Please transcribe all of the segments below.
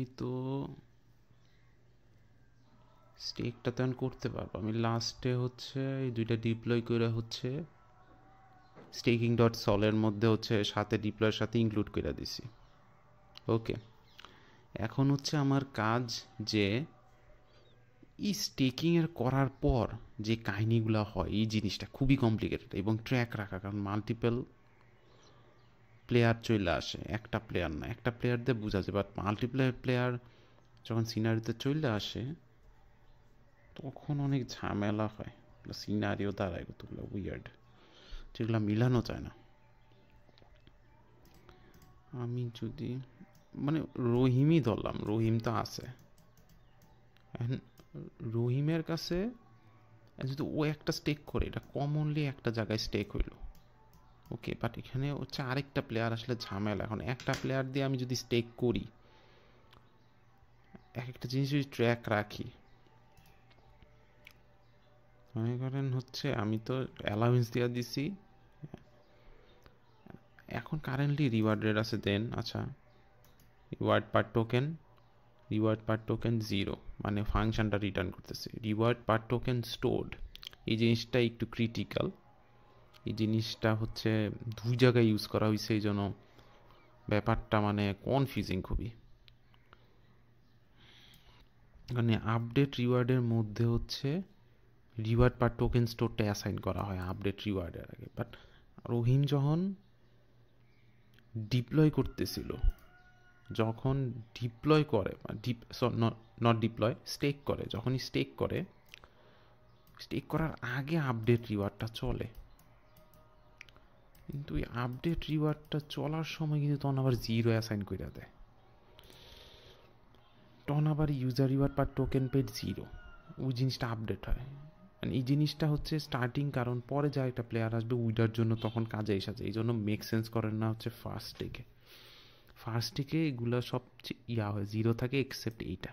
আমি তো স্টেকটা তো এখন করতে পারবো। আমি লাস্টে হচ্ছে এই দুইটা ডিপ্লয় করে হচ্ছে স্টেকিং ডট সলের মধ্যে হচ্ছে সাথে ডিপ্লয়ের সাথে ইনক্লুড করে দিছি। ওকে, এখন হচ্ছে আমার কাজ যে এই স্টেকিংয়ের করার পর যে কাহিনিগুলো হয়, এই জিনিসটা খুবই কমপ্লিকেটেড এবং ট্র্যাক রাখা, কারণ মাল্টিপল প্লেয়ার চলে আসে, একটা প্লেয়ার না, একটা প্লেয়ার দিয়ে বোঝা যায়, বাট মাল্টিপ্লেয়ার প্লেয়ার যখন সিনারিতে চলে আসে তখন অনেক ঝামেলা হয়। সিনারিও দাঁড়ায় কতগুলো উইয়ার্ড, যেগুলো মিলানো যায় না। আমি যদি মানে রহিমই ধরলাম, রহিম তো আছে, এখন রহিমের কাছে যদি ও একটা স্টেক করে, এটা কমনলি একটা জায়গায় স্টেক হইল, ওকে, বাট এখানে হচ্ছে আরেকটা প্লেয়ার আসলে ঝামেলা। এখন একটা প্লেয়ার দিয়ে আমি যদি স্টেক করি, এক একটা জিনিস যদি ট্র্যাক রাখি, মনে করেন হচ্ছে আমি তো অ্যালাউন্স দিয়ে দিছি, এখন কারেন্টলি রিওয়ার্ড রেট আছে দেন, আচ্ছা রিওয়ার্ড পার টোকেন 0, মানে ফাংশনটা রিটার্ন করতেছে। রিওয়ার্ড পার টোকেন স্টোর্ড, এই জিনিসটা একটু ক্রিটিক্যাল, এই জিনিসটা হচ্ছে দুই জায়গায় ইউজ করা হয়েছে, এই জন্য ব্যাপারটা মানে কনফিউজিং খুবই। মানে আপডেট রিওয়ার্ডের মধ্যে হচ্ছে রিওয়ার্ড পার টোকেন স্টোরটা অ্যাসাইন করা হয় আপডেট রিওয়ার্ডের আগে, বাট রহিম যখন ডিপ্লয় করতেছিল, যখন ডিপ্লয় করে, নট ডিপ্লয়, স্টেক করে, যখনই স্টেক করার আগে আপডেট রিওয়ার্ডটা চলে, কিন্তু ওই আপডেট রিওয়ার্ডটা চলার সময় কিন্তু তখন আবার 0 অ্যাসাইন করে দেয়, তখন আবার user reward per token paid 0, ওই জিনিসটা আপডেট হয়। মানে এই জিনিসটা হচ্ছে স্টার্টিং, কারণ পরে যা একটা প্লেয়ার আসবে উইডার জন্য তখন কাজে এসেছে, এই জন্য মেক সেন্স করেন না হচ্ছে ফার্স্ট টেকে এগুলো সব হয় 0 থাকে, এক্সেপ্ট এইটা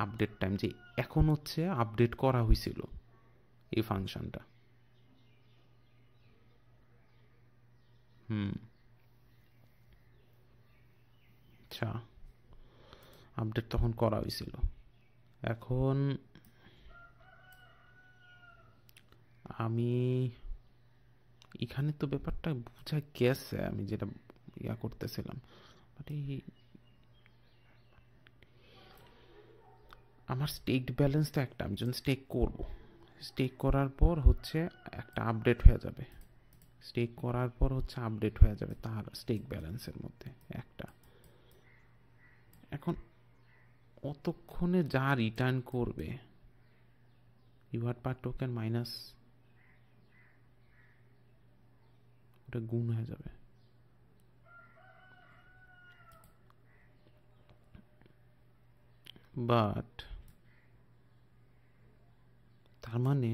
আপডেট টাইম, যে এখন হচ্ছে আপডেট করা হয়েছিল এই ফাংশনটা। আচ্ছা, আপডেট তখন করা হয়েছিল। এখন আমি এখানে তো ব্যাপারটা বোঝা গেছে, আমি যেটা করতেছিলাম, বাট এই আমার স্টেকড ব্যালেন্স তো একটা, আমি যখন স্টেক করব, স্টেক করার পর হচ্ছে একটা আপডেট হয়ে যাবে, স্টেক করার পর হচ্ছে আপডেট হয়ে যাবে তার স্টেক ব্যালেন্সের মধ্যে একটা। এখন অতক্ষণে যা রিটার্ন করবে রিওয়ার্ড পার টোকেন মাইনাস, ওটা গুণ হয়ে যাবে, বাট তার মানে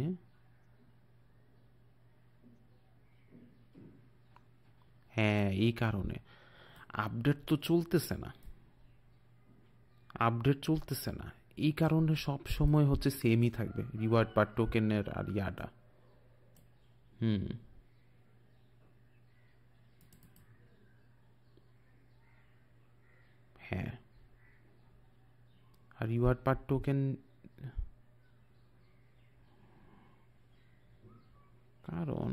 হ্যাঁ, এই কারণে আপডেট তো চলতেছে না, এই কারণে সব সময় হচ্ছে সেমই থাকবে রিওয়ার্ড পার টোকেনের আর ইয়াটা। হ্যাঁ, আর রিওয়ার্ড পার টোকেন, কারণ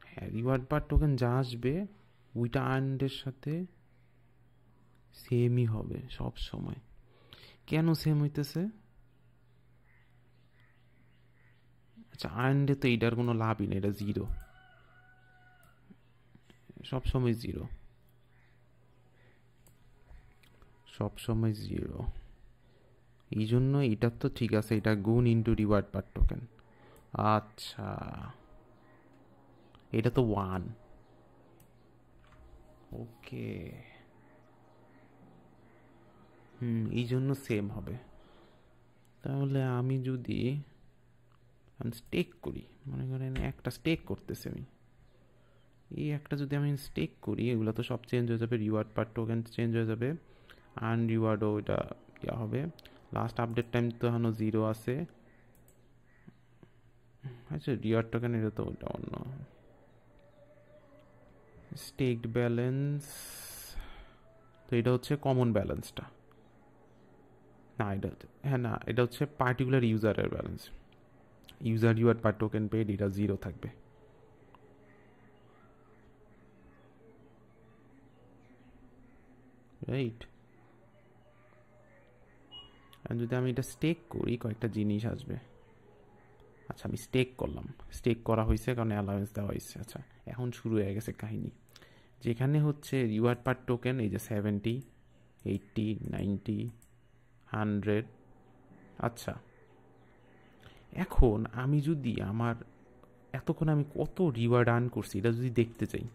হ্যাঁ রিওয়ার্ড পার টোকেন যা আসবে ওইটা আর্নডের সাথে সেমই হবে সব সময়। কেন সেম হইতেছে? আচ্ছা, আর্নডে তো এইটার কোনো লাভই নেই, এটা 0, সবসময় 0, সবসময় 0, এই জন্য এটার তো ঠিক আছে, এটা গুণ ইন্টু রিওয়ার্ড পার টোকেন। আচ্ছা, এটা তো 1, ওকে, এই জন্য সেম হবে। তাহলে আমি যদি স্টেক করি, মনে করেন একটা স্টেক করতেছি আমি, এই একটা যদি আমি স্টেক করি, এগুলো তো সব চেঞ্জ হয়ে যাবে, রিওয়ার্ড পার টোকেন চেঞ্জ হয়ে যাবে, আর্ন রিওয়ার্ডও ওইটা ইয়া হবে। লাস্ট আপডেট টাইম তো এখনো 0 আছে। আচ্ছা, রিওয়ার্ড টোকেন এটা তো ওটা অন্য, স্টেকড ব্যালেন্স তো এটা হচ্ছে কমন ব্যালেন্সটা, না এটা হ্যাঁ না এটা হচ্ছে particular ইউজারের balance. User reward per token paid এটা 0 থাকবে। রাইট, যদি আমি এটা স্টেক করি কয়েকটা জিনিস আসবে। আচ্ছা আমি স্টেক করলাম, স্টেক করা হয়েছে কারণ অ্যালাউন্স দেওয়া হয়েছে। আচ্ছা এখন শুরু হয়ে গেছে কাহিনী, যেখানে হচ্ছে রিওয়ার্ড পার টোকেন এই যে 70, 80, 90, 100। আচ্ছা এখন আমি যদি আমার এতক্ষণ আমি কত রিওয়ার্ড আর্ন করছি এটা যদি দেখতে চাই,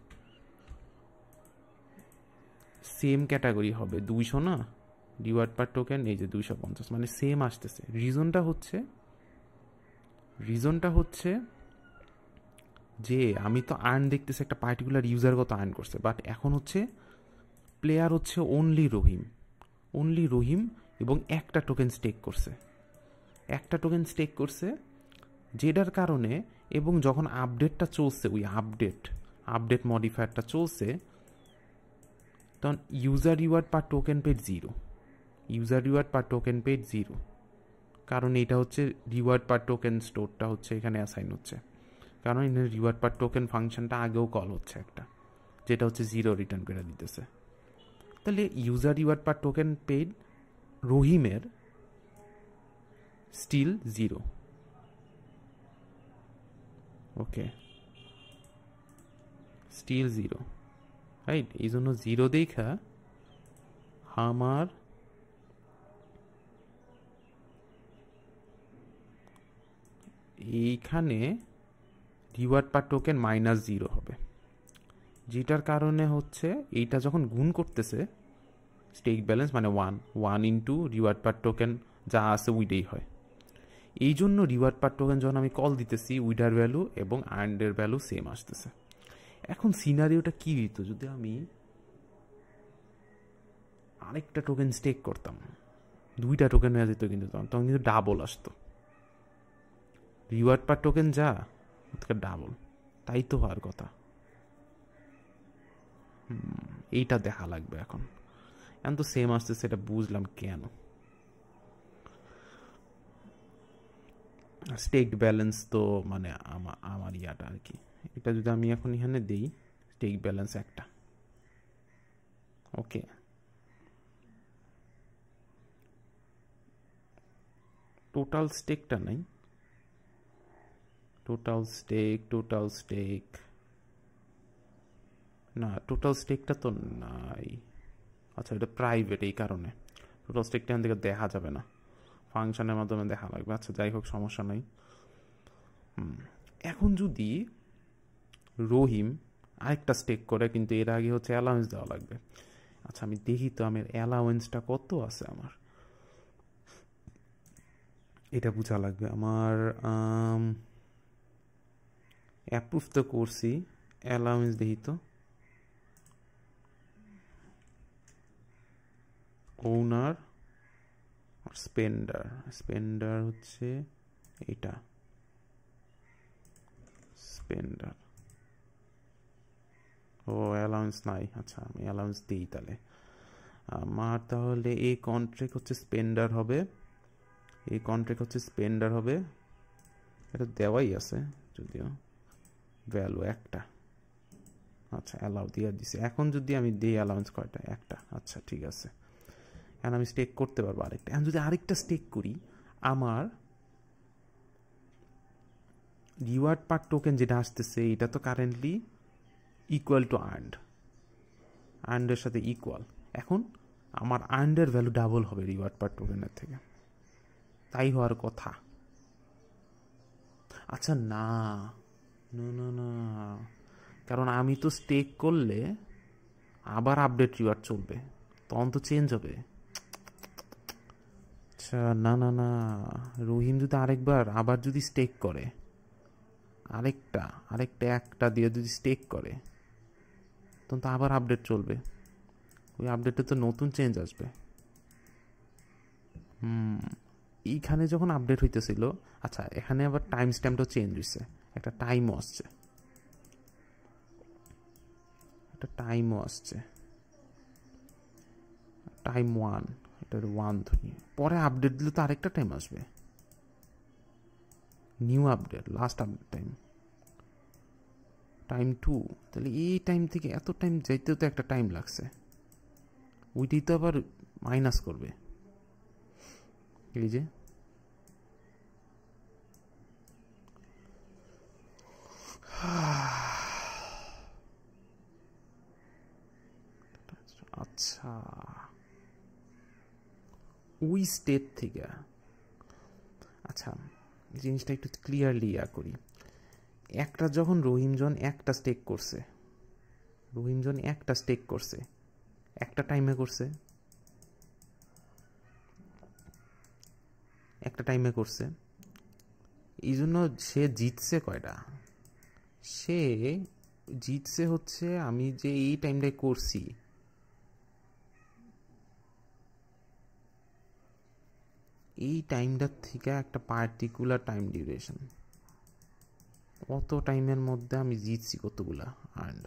সেম ক্যাটাগরি হবে 200 না রিওয়ার্ড পার টোকেন, এই যে 250, মানে সেম আসতেছে। রিজনটা হচ্ছে যে আমি তো আর্ন দেখতেছি একটা পার্টিকুলার ইউজার কত আর্ন করছে, বাট এখন হচ্ছে প্লেয়ার হচ্ছে অনলি রহিম এবং একটা টোকেন স্টেক করছে, যেটার কারণে এবং যখন আপডেটটা চলছে ওই আপডেট মডিফায়ারটা চলছে, তখন user reward per token paid 0, কারণ এটা হচ্ছে রিওয়ার্ড পার টোকেন স্টোরটা হচ্ছে এখানে অ্যাসাইন হচ্ছে, কারণ এখানে রিওয়ার্ড পার টোকেন ফাংশনটা আগেও কল হচ্ছে একটা, যেটা হচ্ছে 0 রিটার্ন করে দিতেছে। তাহলে user reward per token paid রহিমের স্টিল 0। ওকে, স্টিল 0, রাইট। এই জন্য 0 দেখা আমার এইখানে রিওয়ার্ড পার টোকেন -0 হবে, যেটার কারণে হচ্ছে এইটা যখন গুণ করতেছে স্টেক ব্যালেন্স মানে 1 ইন্টু রিওয়ার্ড পার টোকেন যা আছে উইডেই হয়। এই জন্য রিওয়ার্ড পার টোকেন যখন আমি কল দিতেছি উইডার ভ্যালু এবং আর্নডের ভ্যালু সেম আসতেছে। এখন সিনারিওটা কি হইতো যদি আমি আরেকটা টোকেন স্টেক করতাম, 2টা টোকেন হয়ে যেত, কিন্তু তখন কিন্তু ডাবল আসতো, রিওয়ার্ড পার টোকেন যা ডাবল, তাই তো হওয়ার কথা। এইটা দেখা লাগবে এখন তো সেম আসছে, সেটা বুঝলাম কেন। স্টেকড ব্যালেন্স তো মানে আমার ইয়াটা আর কি, এটা যদি আমি এখন এখানে দিই স্টেক ব্যালেন্স একটা, ওকে টোটাল স্টেকটা নাই, টোটাল স্টেক না, টোটাল স্টেকটা তো নাই। আচ্ছা এটা প্রাইভেট, এই কারণে টোটাল স্টেকটা এখান থেকে দেখা যাবে না, ফাংশনের মাধ্যমে দেখা লাগবে। আচ্ছা যাই হোক, সমস্যা নাই। এখন যদি রহিম আরেকটা স্টেক করে, কিন্তু এর আগে হচ্ছে অ্যালাউন্স দেওয়া লাগবে। আচ্ছা আমি দেখি তো আমার অ্যালাউন্সটা কত আছে, আমার এটা বোঝা লাগবে। আমার অ্যাপ্রুভ তো করছি, অ্যালাউন্স দেখি তো। ওনার স্পেন্ডার হচ্ছে এটা, স্পেন্ডার ও অ্যালাউন্স নাই। আচ্ছা আমি অ্যালাউন্স দিই তাহলে। আমার তাহলে এই কন্ট্রাক্ট হচ্ছে স্পেন্ডার হবে, এটা দেওয়াই আছে যদিও, ভ্যালু একটা। আচ্ছা অ্যালাউ দিয়ে দিছি। এখন যদি আমি দিই অ্যালাউন্স কয়টা, একটা। আচ্ছা ঠিক আছে, এখন আমি স্টেক করতে পারবো আরেকটা। এখন যদি আরেকটা স্টেক করি, আমার রিওয়ার্ড পার টোকেন যেটা আসতেছে এটা তো কারেন্টলি ইকুয়াল টু আর্নডের সাথে ইকুয়াল। এখন আমার আর্নডের ভ্যালু ডাবল হবে রিওয়ার্ড পার টোকেনের থেকে, তাই হওয়ার কথা। আচ্ছা না, কারণ আমি তো স্টেক করলে আবার আপডেট রিওয়ার্ড চলবে, তখন তো চেঞ্জ হবে। আচ্ছা না, রহিম যদি আবার যদি স্টেক করে, আরেকটা একটা দিয়ে যদি স্টেক করে, তখন তো আবার আপডেট চলবে, ওই আপডেটে তো নতুন চেঞ্জ আসবে। এইখানে যখন আপডেট হইতেছিল, আচ্ছা এখানে আবার টাইম স্ট্যাম্পটাও চেঞ্জ হয়েছে, একটা টাইমও আসছে, টাইম 1, এটা 1 ধরি, পরে আপডেট দিলে তো আরেকটা টাইম আসবে, new update, last update time 2, তাহলে এই টাইম থেকে এত টাইম যাইতেও তো একটা টাইম লাগছে, ওইটাই তো আবার মাইনাস করবে, এই যে আচ্ছা ওই স্টেট থেকে, আচ্ছা জিনিসটা একটু ক্লিয়ারলি করি। একটা যখন রহিমজন একটা স্টেক করছে, একটা টাইমে করছে, এই জন্য সে জিতছে কয়টা, সে জিতছে হচ্ছে আমি যে এই টাইমটায় করছি, এই টাইমটার থেকে একটা পার্টিকুলার টাইম ডিউরেশন, অত টাইমের মধ্যে আমি জিতছি কতগুলা আর্ন।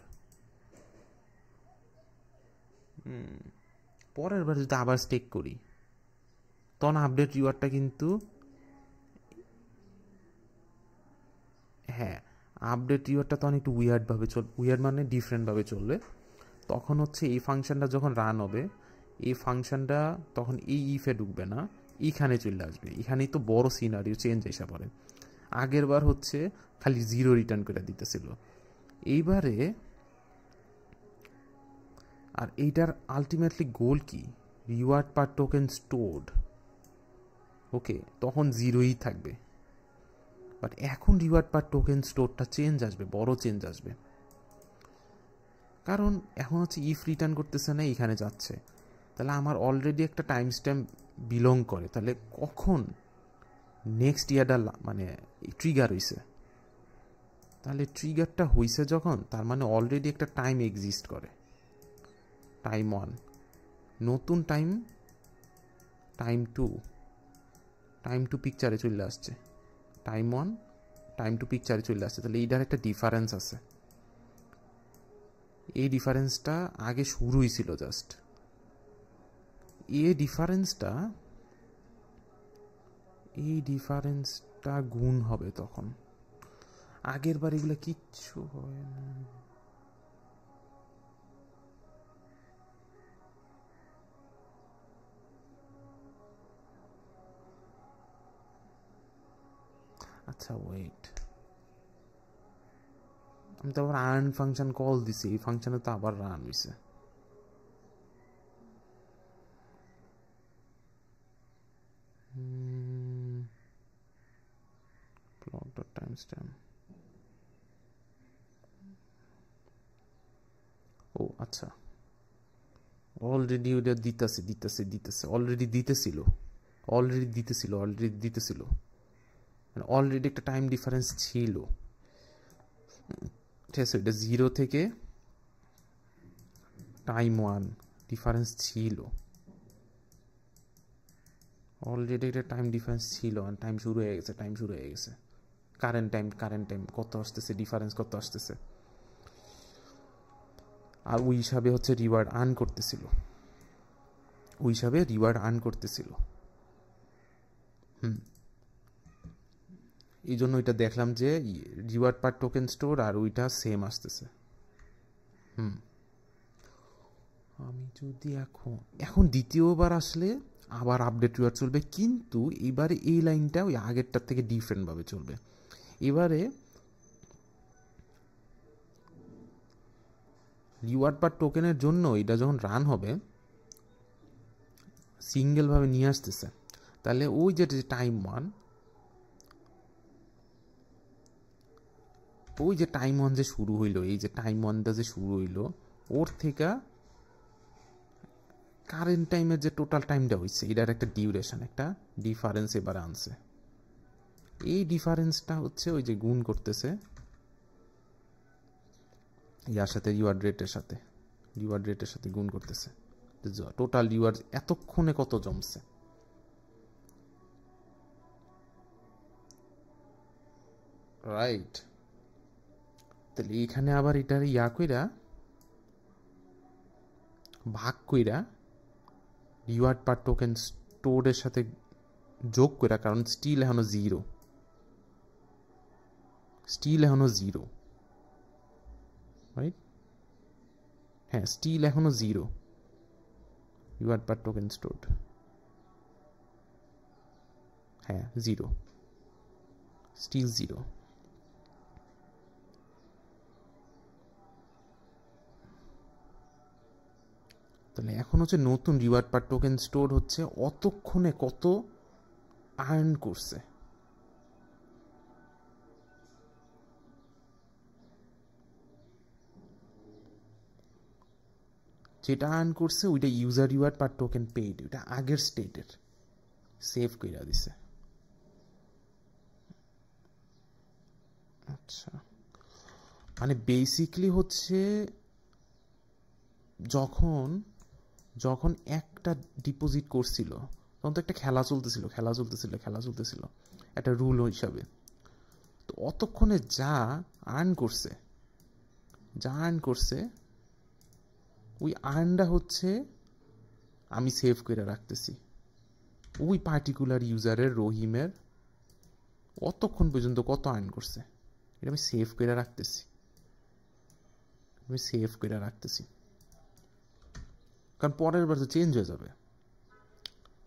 পরের বার যদি আবার স্টেক করি তখন আপডেট রিওয়ার্ডটা কিন্তু, হ্যাঁ আপডেট রিওয়ার্ডটা তখন একটু উইয়ার্ডভাবে চলবে, উইয়ার্ড মানে ডিফারেন্টভাবে চলবে। তখন হচ্ছে এই ফাংশনটা যখন রান হবে, এই ফাংশনটা তখন এই ইফে ঢুকবে না, এইখানে চলে আসবে, এখানেই তো বড় সিনারিও চেঞ্জ এসে পড়ে। আগের বার হচ্ছে খালি 0 রিটার্ন করে দিতেছিল, এইবারে আর এইটার আলটিমেটলি গোল কি, রিওয়ার্ড পার টোকেন স্টোর্ড, ওকে তখন 0ই থাকবে, বাট এখন রিওয়ার্ড পার টোকেন স্টোরটা চেঞ্জ আসবে, বড় চেঞ্জ আসবে, কারণ এখন হচ্ছে ইফ রিটার্ন করতেছে না, এখানে যাচ্ছে, তাহলে আমার অলরেডি একটা টাইম স্ট্যাম্প বিলং করে, তাহলে কখন নেক্সট ইয়ারটা মানে ট্রিগার হইছে, তাহলে ট্রিগারটা হইছে যখন, তার মানে অলরেডি একটা টাইম এক্সিস্ট করে, টাইম 1, নতুন টাইম 2, টাইম 2 পিকচারে চলে আসছে, টাইম 1 টাইম 2 পিকচারে চলে আসছে, তাহলে এইটার একটা ডিফারেন্স আছে, এই ডিফারেন্সটা আগে শুরু হয়েছিল জাস্ট, এই ডিফারেন্সটা গুণ হবে তখন, আগের বার এগুলো কিচ্ছু হয় না। আচ্ছা ওয়েট, আমি তো আবার আর্ন ফাংশন কল দিছি, এই ফাংশনে তো আবার রান হয়েছে, plot timestamp, ও আচ্ছা অলরেডি ওটা দিতেছে অলরেডি দিতেছিল অলরেডি একটা টাইম ডিফারেন্স ছিল, ঠিক আছে, এটা 0 থেকে টাইম 1 ডিফারেন্স ছিল, অলরেডি একটা টাইম ডিফারেন্স ছিল, টাইম শুরু হয়ে গেছে, কারেন্ট টাইম কত আসতেছে, ডিফারেন্স কত আসতেছে, আর ওই হিসাবে হচ্ছে রিওয়ার্ড আর্ন করতেছিল, এই জন্য ওইটা দেখলাম যে রিওয়ার্ড পার টোকেন স্টোর আর ওইটা সেম আসতেছে। আমি যদি এখন দ্বিতীয়বার আসলে আবার আপডেট রিওয়ার্ড চলবে, কিন্তু এবারে এই লাইনটা ওই আগেরটার থেকে ডিফারেন্টভাবে চলবে, এবারে রিওয়ার্ড পার টোকেনের জন্য এটা যখন রান হবে সিঙ্গেলভাবে নিয়ে আসতেছে, তাহলে ওই যে টাইম 1, ওই যে টাইম 1 যে শুরু হইলো, এই যে টাইম 1টা যে শুরু হইলো, ওর থেকে কারেন্ট টাইমের যে টোটাল টাইমটা হয়েছে এটার একটা ডিউরেশন, একটা ডিফারেন্স এবার আনছে, এই ডিফারেন্সটা হচ্ছে ওই যে গুণ করতেছে ইয়ার সাথে, রিওয়ার্ড রেটের সাথে গুণ করতেছে, টোটাল রিওয়ার্ড এতক্ষণে কত জমছে, রাইট। তাহলে এইখানে আবার এটার কইরা ভাগ কইরা রিওয়ার্ড পার টোকেন স্টোরের সাথে যোগ করে, কারণ স্টিল এখনো জিরো, রাইট? হ্যাঁ, স্টিল এখনো zero, reward per token stored, হ্যাঁ জিরো, স্টিল জিরো। তাহলে এখন হচ্ছে নতুন রিওয়ার্ড পার টোকেন স্টোর হচ্ছে অতক্ষণে কত আর্ন করছে। যেটা আর্ন করছে ওইটা user reward per token paid, ওইটা আগের স্টেটের সেভ কইরা দিছে। আচ্ছা, মানে বেসিকলি হচ্ছে যখন যখন একটা ডিপোজিট করছিল তখন তো একটা খেলা চলতেছিল একটা রুল হিসাবে। তো অতক্ষণে যা আর্ন করছে ওই আর্নটা হচ্ছে আমি সেভ করে রাখতেছি ওই পার্টিকুলার ইউজারের, রহিমের অতক্ষণ পর্যন্ত কত আর্ন করছে এটা আমি সেভ করে রাখতেছি, কারণ পরের বার তো চেঞ্জ হয়ে যাবে।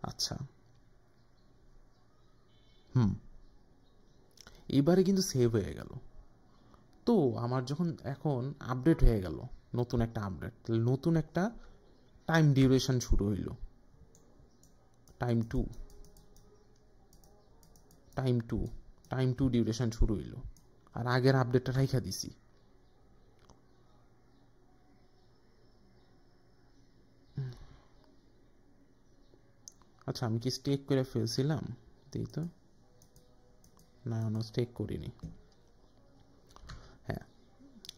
আচ্ছা, এবারে কিন্তু সেভ হয়ে গেল। তো আমার যখন এখন আপডেট হয়ে গেল, নতুন একটা আপডেট, তাহলে নতুন একটা টাইম ডিউরেশন শুরু হইল, টাইম টু ডিউরেশন শুরু হইল, আর আগের আপডেটটা রাইখা দিছি। আচ্ছা, আমি কি স্টেক করে ফেলছিলাম? তাই তো না, স্টেক করিনি। হ্যাঁ,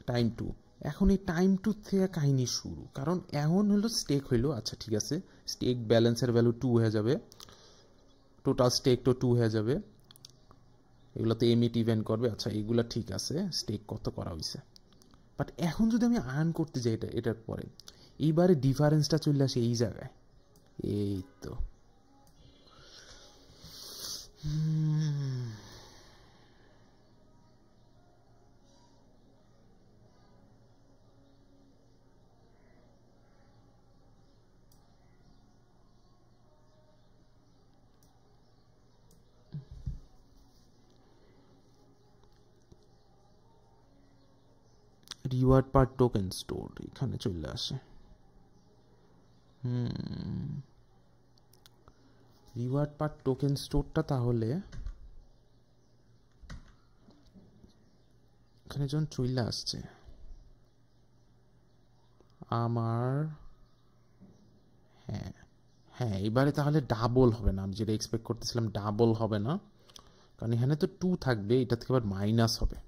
টাইম টু। এখন এই টাইম টু থেকে কাহিনী শুরু, কারণ এখন হলো স্টেক হইলো। আচ্ছা ঠিক আছে, স্টেক ব্যালেন্সের ভ্যালু 2 হয়ে যাবে, টোটাল স্টেক তো 2 হয়ে যাবে, এগুলোতে এমিট ইভেন্ট করবে। আচ্ছা, এগুলো ঠিক আছে, স্টেক কত করা হয়েছে। বাট এখন যদি আমি আর্ন করতে যাই এটার পরে, এইবারে ডিফারেন্সটা চলে আসে এই জায়গায়। এই তো রিওয়ার্ড পার টোকেন স্টোর এখানে চলে আসে। রিওয়ার্ড পার টোকেন স্টোরটা তাহলে এখানে যখন চলে আসছে আমার, হ্যাঁ এবারে তাহলে ডাবল হবে না, আমি যেটা এক্সপেক্ট করতেছিলাম ডাবল হবে না, কারণ এখানে তো 2 থাকবে, এটা থেকে আবার মাইনাস হবে।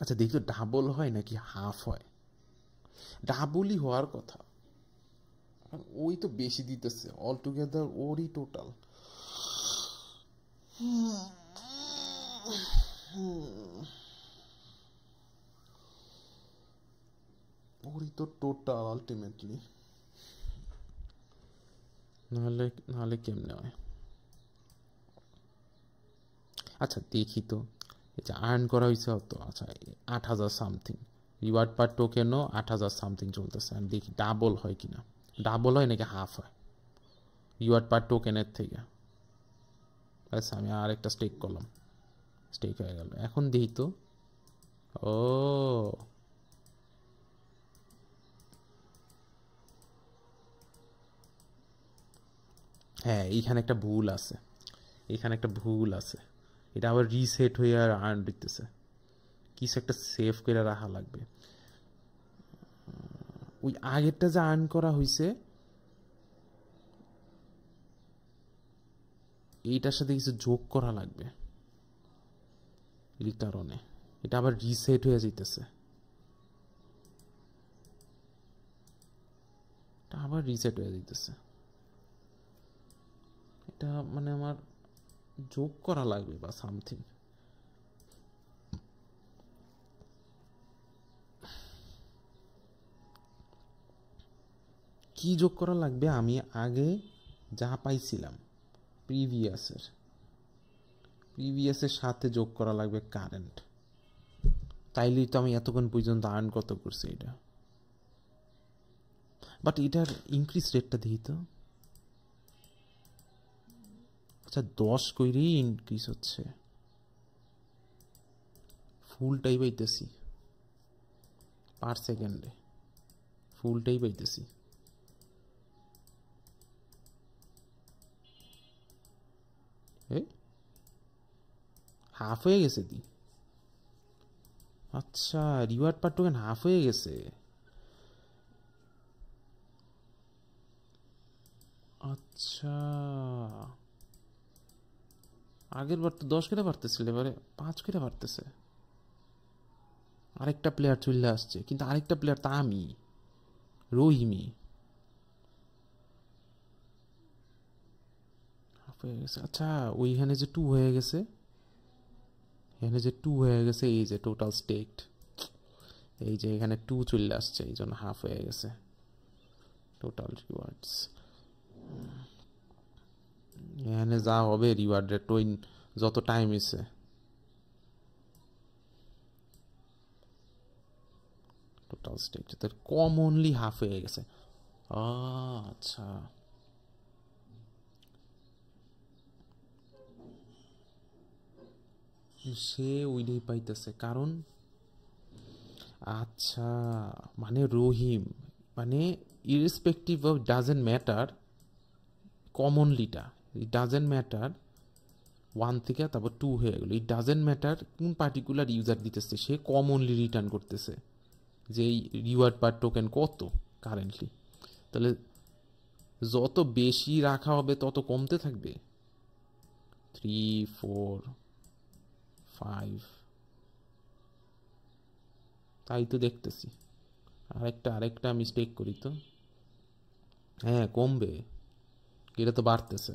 আচ্ছা দেখি তো ডাবল হয় নাকি হাফ হয়। ডাবলই হওয়ার কথা, ওই তো বেশি দিতেছে, অল টুগেদার ওরই টোটাল। ওরই তো টোটাল আলটিমেটলি, নাহলে কেমনে হয়। আচ্ছা দেখি তো, এটা আর্ন করা হয়েছে তো। আচ্ছা 8,000 সামথিং, রিওয়ার্ড পার টোকেনও 8,000 সামথিং চলতেছে। আমি দেখি ডাবল হয় কিনা, ডাবল হয় নাকি হাফ হয় রিওয়ার্ড পার টোকেনের থেকে। আচ্ছা আমি আর একটা স্টেক করলাম, স্টেক হয়ে গেল। এখন দেখি তো, ও হ্যাঁ, এইখানে একটা ভুল আছে, এটা আবার রিসেট হয়ে আর আর্ন দিতেছে, কিছু একটা সেভ করে রাখা লাগবে। ওই আগেরটা যে আর্ন করা হয়েছে এইটার সাথে কিছু যোগ করা লাগবে, এই কারণে এটা আবার রিসেট হয়ে যেতেছে, এটা মানে আমার যোগ করা লাগবে বা সামথিং। কি যোগ করা লাগবে? আমি আগে যা পাইছিলাম প্রিভিয়াসের সাথে যোগ করা লাগবে কারেন্ট। তাইলেই তো আমি এতক্ষণ পর্যন্ত আর্ন কত করছি এটা। বাট এটার ইনক্রিজ রেটটা দিই তো। আচ্ছা 10 কইরেই ইনক্রিজ হচ্ছে, ফুলটাই পাইতেছি পার সেকেন্ডে, ফুলটাই পাইতেছি। হাফ হয়ে গেছে দি। আচ্ছা রিওয়ার্ড পার টোকেন হাফ হয়ে গেছে। আচ্ছা আগের বার তো 10 করে পারতেছিল, এবারে 5 করে পারতেছে। আরেকটা প্লেয়ার চলে আসছে, কিন্তু আরেকটা প্লেয়ার তা আমি রহিমি। হাফ হয়ে গেছে। আচ্ছা ওইখানে যে 2 হয়ে গেছে, এখানে যে 2 হয়ে গেছে, এই যে টোটাল স্টেকড, এই যে এখানে 2 চলে আসছে, এই জন্য হাফ হয়ে গেছে টোটাল রিওয়ার্ডস। এখানে যা হবে রিওয়ার্ড রেট যত টাইম হয়েছে, টোটাল স্টেক কমনলি হাফ হয়ে গেছে। আচ্ছা সে ওইটাই পাইতেছে কারণ, আচ্ছা মানে রহিম মানে ইরেসপেক্টিভ অফ ডাজেন্ট ম্যাটার, কমনলিটা ইট ডাজেন্ট ম্যাটার 1 থেকে তারপর 2 হয়ে গেল, ইট ডাজেন্ট ম্যাটার কোন পার্টিকুলার ইউজার দিতেছে, সে কমনলি রিটার্ন করতেছে যে এই রিওয়ার্ড পার টোকেন কত কারেন্টলি। তাহলে যত বেশি রাখা হবে তত কমতে থাকবে। 3 4 5 তাই তো দেখতেছি। আরেকটা মিস্টেক করি তো, হ্যাঁ কমবে, এটা তো বাড়তেছে।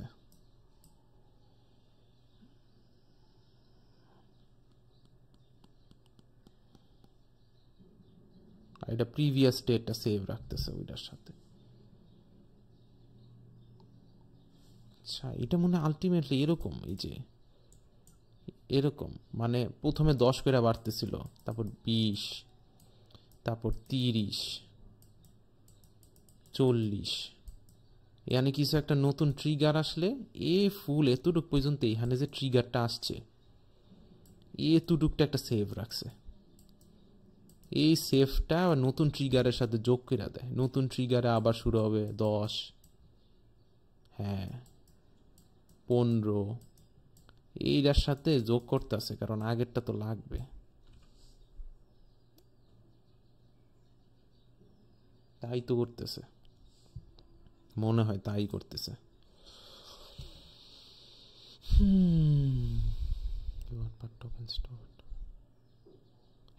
এটা প্রিভিয়াস স্টেটটা সেভ রাখতেছে ওইটার সাথে। আচ্ছা এটা মনে হয় আলটিমেটলি এরকম, এই যে এরকম মানে প্রথমে 10 করে বাড়তেছিল, তারপর 20, তারপর 30, 40, এখানে কিছু একটা নতুন ট্রিগার আসলে এ ফুল এতটুক পর্যন্ত, এখানে যে ট্রিগারটা আসছে এতটুকটা একটা সেভ রাখছে, এই সেভটা নতুন ট্রিগারের সাথে যোগ করে দেয়, নতুন ট্রিগারে আবার শুরু হবে 10, হ্যাঁ 15, এইটার সাথে যোগ করতেছে কারণ আগেরটা তো লাগবে, তাই তো করতেছে, মনে হয় তাই করতেছে।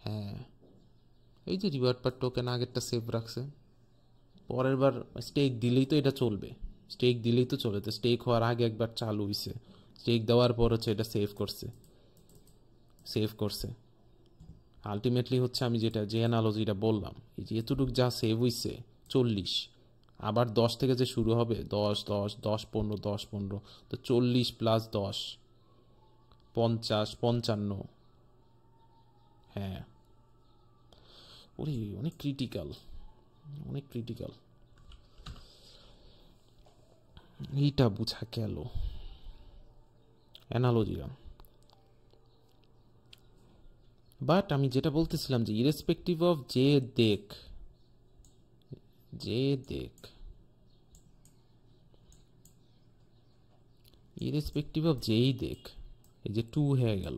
হ্যাঁ এই যে রিওয়ার্ড পার টোকেন আগেরটা সেভ রাখছে, পরের বার স্টেক দিলেই তো এটা চলবে, স্টেক দিলেই তো চলে, তো স্টেক হওয়ার আগে একবার চালু হয়েছে, স্টেক দেওয়ার পর হচ্ছে এটা সেভ করছে আলটিমেটলি হচ্ছে আমি যেটা যে অ্যানালজিটা বললাম, এই যে এতটুকু যা সেভ হইছে 40, আবার 10 থেকে যে শুরু হবে 10 10 10 15 10 15, তো 40 প্লাস 10 50 55, হ্যাঁ ওরে অনেক ক্রিটিক্যাল, অনেক ক্রিটিক্যাল, এইটা বুঝা গেল অ্যানালজিটা। বাট আমি যেটা বলতেছিলাম যে ইরেসপেক্টিভ অফ যে দেখ ইরেসপেক্টিভ অফ যেই দেখ, এই যে 2 হয়ে গেল,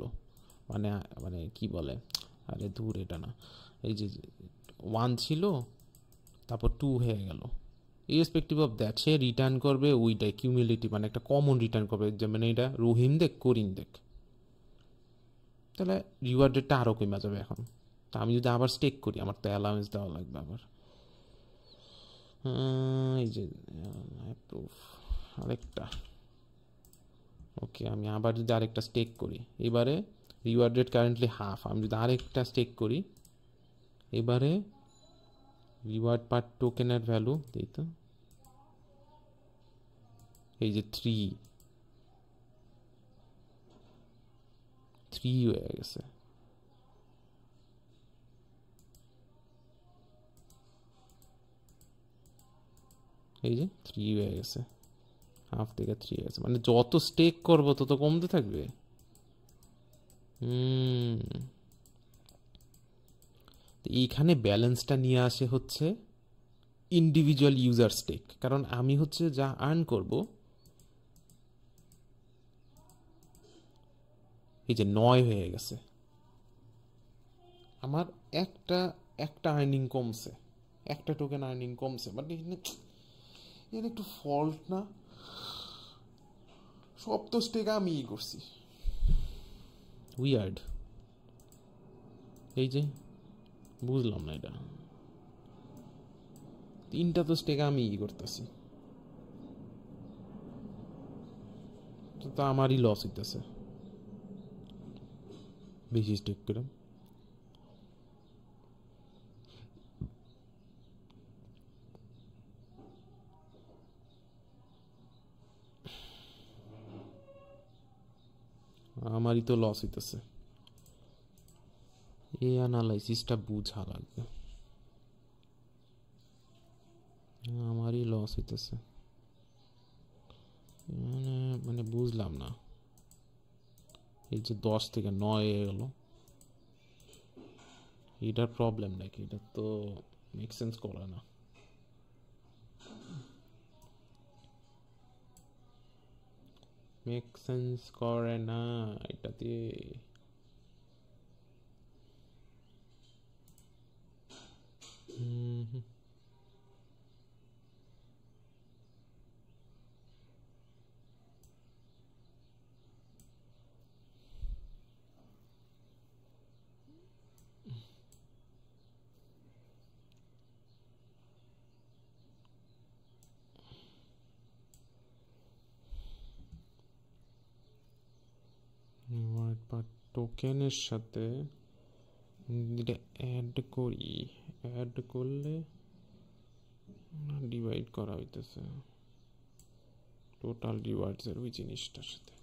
মানে মানে কি বলে, আরে দূর এটা না, এই যে 1 ছিল তারপর 2 হয়ে গেল, irrespective of that say return করবে ওইটাই কিউমুলেটিভ, মানে একটা কমন রিটার্ন করবে, যেমন এটা রহিম দেখ করিম দেখ, তাহলে রিওয়ার্ড রেটটা আরও কমে যাবে এখন। তা আমি যদি আবার স্টেক করি আমার তো অ্যালাউন্স দেওয়া লাগবে আবার, এই যে আরেকটা, ওকে আমি আবার যদি আরেকটা স্টেক করি, এবারে রিওয়ার্ড রেট কারেন্টলি হাফ, আমি যদি আরেকটা স্টেক করি, এবারে রিওয়ার্ড পার টোকেনের ভ্যালু দিই তো এই যে 3 হয়ে গেছে। এই যে 3 হয়ে গেছে, হাফ থেকে 3 হয়ে গেছে, মানে যত স্টেক করবো তত কমতে থাকবে। এইখানে ব্যালেন্সটা নিয়ে আসে হচ্ছে ইন্ডিভিজুয়াল ইউজার স্টেক, কারণ আমি হচ্ছে যা আর্ন করব, এই যে 9 হয়ে গেছে, আমার একটা একটা আর্নিং কমছে, একটা টোকেন আর্নিং কমছে, বাট এর একটু ফল্ট না, সব তো স্টেক আমিই করছি, উইয়ার্ড। এই যে বুঝলাম না, এটা 3টা তো স্টেক আমিই করতেছি, তো আমারই লস হইতেছে বেশি স্টেক করে। আমারই তো লস হইতেছে, এই অ্যানালাইসিসটা বুঝা লাগবে, আমারই লস হইতেছে, মানে বুঝলাম না, এই যে 10 থেকে 9 হয়ে গেল, এটার প্রবলেম নাকি? এটা তো মেক সেন্স করে না। মেক সেন্স করে না এটাতে। টোকেনের সাথে এটা অ্যাড করি, অ্যাড করলে ডিভাইড করা হইতেছে টোটাল রিওয়ার্ডসের ওই জিনিসটার সাথে।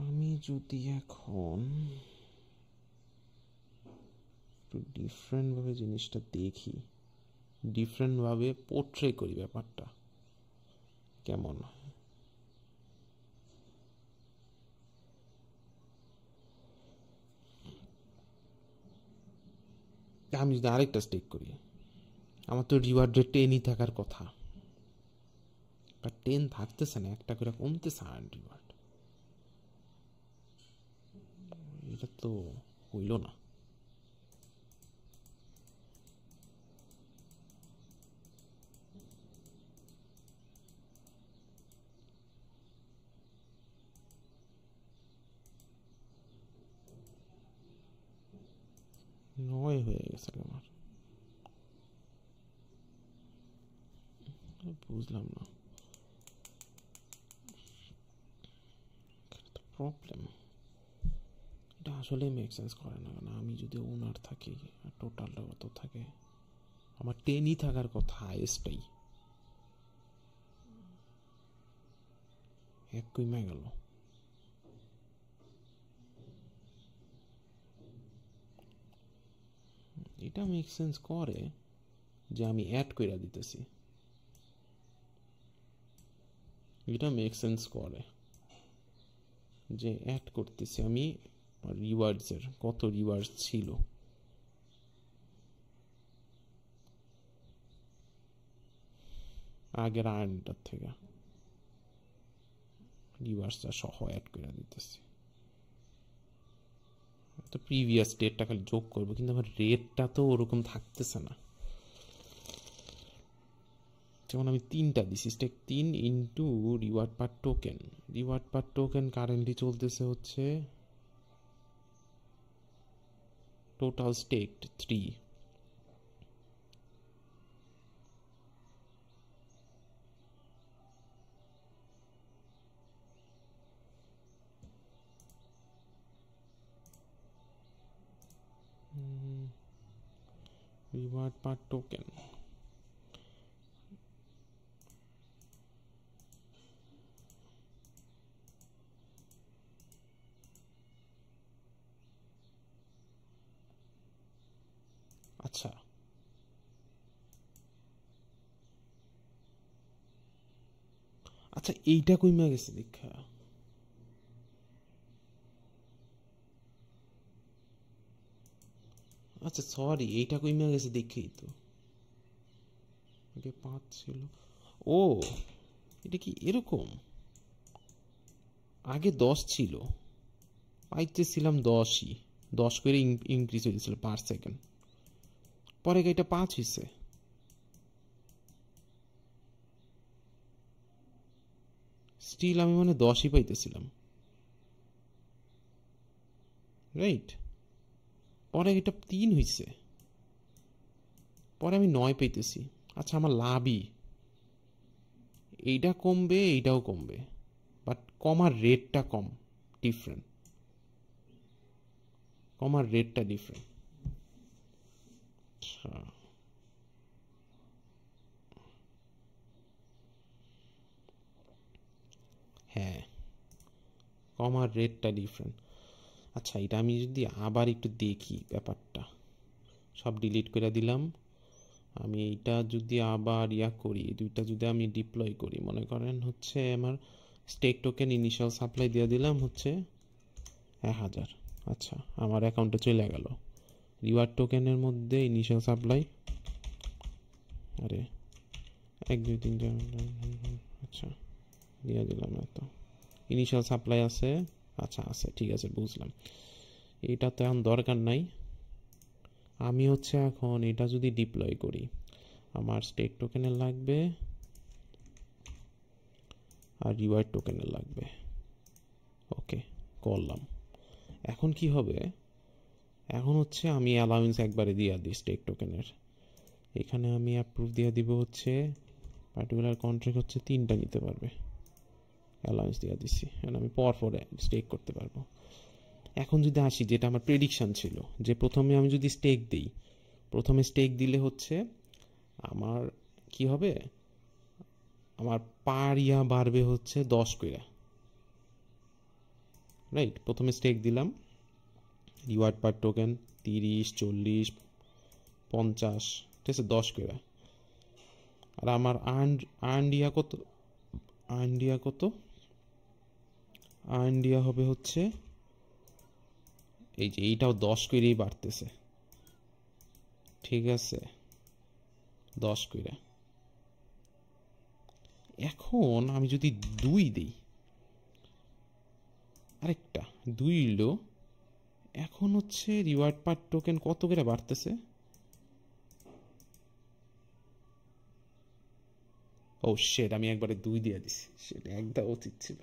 আমি যদি এখন একটু ডিফারেন্টভাবে জিনিসটা দেখি, ডিফারেন্টভাবে পোর্ট্রে করি ব্যাপারটা কেমন, আমি যদি আরেকটা স্টেক করি, আমার তো রিওয়ার্ড রেট 10ই থাকার কথা, বাট 10 থাকতেছে না, একটা করে কমতেছে আর্ন রিওয়ার্ড, এটা তো হইল না। নয় হয়ে গেছে আমার, বুঝলাম না প্রবলেম, এটা আসলে মেক সেন্স করে না। কেন আমি যদি ওনার থাকি আর টোটালটা কত থাকে, আমার 10ই থাকার কথা, হাইয়েস্টটাই 1 কমে গেল। এটা মেক সেন্স করে যে আমি অ্যাড করে দিতেছি, এটা মেক সেন্স করে যে অ্যাড করতেছি আমি রিওয়ার্ডসের, কত রিওয়ার্ডস ছিল, আগের আর্নটার থেকে রিওয়ার্ডসটা সহ অ্যাড করে দিতেছি। তো প্রিভিয়াস ডেটটা খালি যোগ করবো, কিন্তু আমার রেটটা তো ওরকম থাকতেছে না। যেমন আমি 3টা দিছি, stake 3 into reward per token, reward per token currently চলতেছে হচ্ছে total stake 3, reward per token, আচ্ছা আচ্ছা এইটা কইমা গেছে দেখা। আচ্ছা সরি, এইটা কইমা গেছে দেখেই তো। আগে 5 ছিল। ও এটা কি এরকম? আগে 10 ছিল, পাইতেছিলাম 10ই, 10 করে ইনক্রিজ হয়েছিল পার সেকেন্ড। পরে এটা 5 হয়েছে। স্টিল আমি মানে 10ই পাইতেছিলাম, রাইট? পরে এটা 3 হয়েছে, পরে আমি 9 পাইতেছি। আচ্ছা আমার লাভই, এইটা কমবে এইটাও কমবে, বাট কমার রেটটা কম, ডিফারেন্ট, কমার রেটটা ডিফারেন্ট। আচ্ছা হ্যাঁ, কমার রেটটা ডিফারেন্ট। আচ্ছা এটা আমি যদি আবার একটু দেখি ব্যাপারটা, সব ডিলিট করে দিলাম। আমি এইটা যদি আবার করি, দুইটা যদি আমি ডিপ্লয় করি, মনে করেন হচ্ছে আমার স্টেক টোকেন ইনিশিয়াল সাপ্লাই দিয়ে দিলাম হচ্ছে 1000। আচ্ছা আমার অ্যাকাউন্টে চলে গেল। রিওয়ার্ড টোকেনের মধ্যে ইনিশিয়াল সাপ্লাই, আরে 1 2 3 4, আচ্ছা দিয়ে দিলাম। এত ইনিশিয়াল সাপ্লাই আছে, আচ্ছা আছে, ঠিক আছে বুঝলাম। এটা তো এখন দরকার নাই। আমি হচ্ছে এখন এটা যদি ডিপ্লয় করি, আমার স্টেক টোকেনের লাগবে আর রিওয়ার্ড টোকেনের লাগবে। ওকে করলাম। এখন কি হবে, এখন হচ্ছে আমি অ্যালাউন্স একবারে দিয়ে দিই স্টেক টোকেনের। এখানে আমি অ্যাপ্রুভ দিয়ে দিব হচ্ছে পার্টিকুলার কন্ট্রাক্ট হচ্ছে 3টা নিতে পারবে, অ্যালাউন্স দিয়ে দিচ্ছি, আমি পরে স্টেক করতে পারবো। এখন যদি আসি, যেটা আমার প্রেডিকশন ছিল যে প্রথমে আমি যদি স্টেক দিই, প্রথমে স্টেক দিলে হচ্ছে আমার কি হবে, আমার পার বাড়বে হচ্ছে 10 কইরা, রাইট? প্রথমে স্টেক দিলাম, রিওয়ার্ড পার টোকেন 30 40 50, ঠিক আছে, 10 কইরা। আর আমার আর্ন কত, আর্ন হবে হচ্ছে এই যে এইটাও 10 কইরেই বাড়তেছে, ঠিক আছে, 10 কইরা। এখন আমি যদি 2 দিই, আরেকটা 2 হইল, এখন হচ্ছে রিওয়ার্ড পার টোকেন কত করে বাড়তেছে? ও শেট, আমি একবারে 2 দিয়ে দিছি, সেটা একদম উচিত ছিল।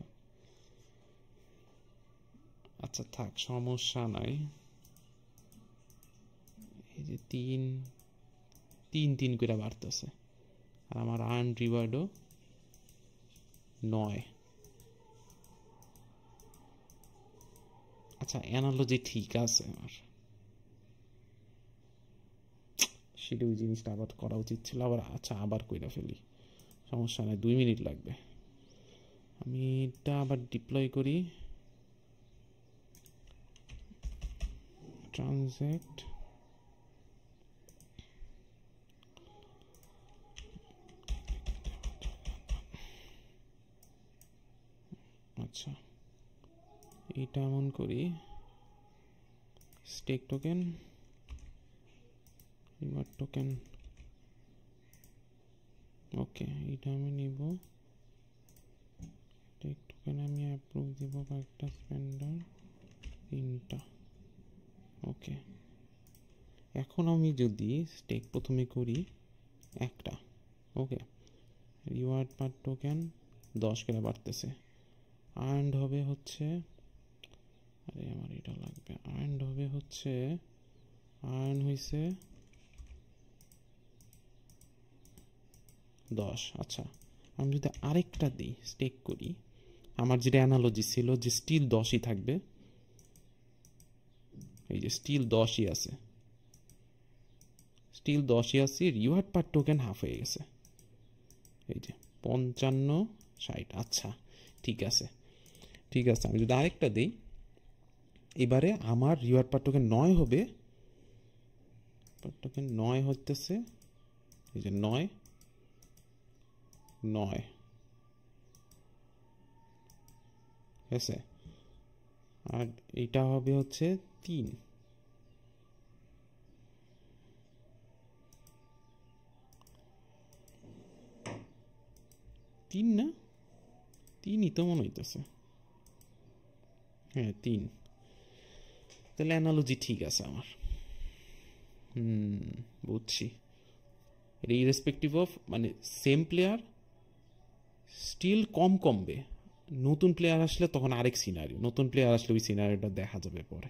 আচ্ছা থাক, সমস্যা নাই। এই যে 3 করে বাড়তেছে, আর আমার আর্ন রিওয়ার্ডও 9। আচ্ছা অ্যানালজি ঠিক আছে আমার, সেটা ওই জিনিসটা আবার করা উচিত ছিল আবার। আচ্ছা আবার কইরা ফেলি, সমস্যা নাই, 2 মিনিট লাগবে। আমি এটা আবার ডিপ্লয় করি, ট্রানজ্যাক্ট, আচ্ছা এটা এমন করি, স্টেক টোকেন, রিওয়ার্ড টোকেন, ওকে এটা আমি নিব। স্টেক টোকেন আমি অ্যাপ্রুভ দিব কয়েকটা স্পেন্ডার, 3টা, ওকে। এখন আমি যদি স্টেক প্রথমে করি একটা, ওকে, রিওয়ার্ড পার টোকেন 10 করে বাড়তেছে, আর্নড হবে হচ্ছে, আরে আমার এটা লাগবে, আর্নড হবে হচ্ছে, আর্ন হয়েছে 10। আচ্ছা আমি যদি আরেকটা দিই, স্টেক করি, আমার যেটা অ্যানালজি ছিল যে স্টিল 10ই থাকবে, এই যে স্টিল 10ই আছে, স্টিল 10ই আছি, রিওয়ার্ড পার টোকেন হাফ হয়ে গেছে, এই যে 55-60। আচ্ছা ঠিক আছে ঠিক আছে, আমি যদি আরেকটা দিই, এবারে আমার রিওয়ার্ড পার টোকেন 9 হবে, পার টোকেন 9 হতেছে, এই যে 9 9 হয়েছে, আর এটা হবে হচ্ছে 3। 3 না, 3ই তো মনে হইতেছে, হ্যাঁ 3। তাহলে অ্যানালজি ঠিক আছে আমার। বুঝছি, এটা ইরেসপেক্টিভ অফ মানে সেম প্লেয়ার স্টিল কম কমবে, নতুন প্লেয়ার আসলে তখন আরেক সিনারিও, নতুন প্লেয়ার আসলে ওই সিনারিওটা দেখা যাবে পরে।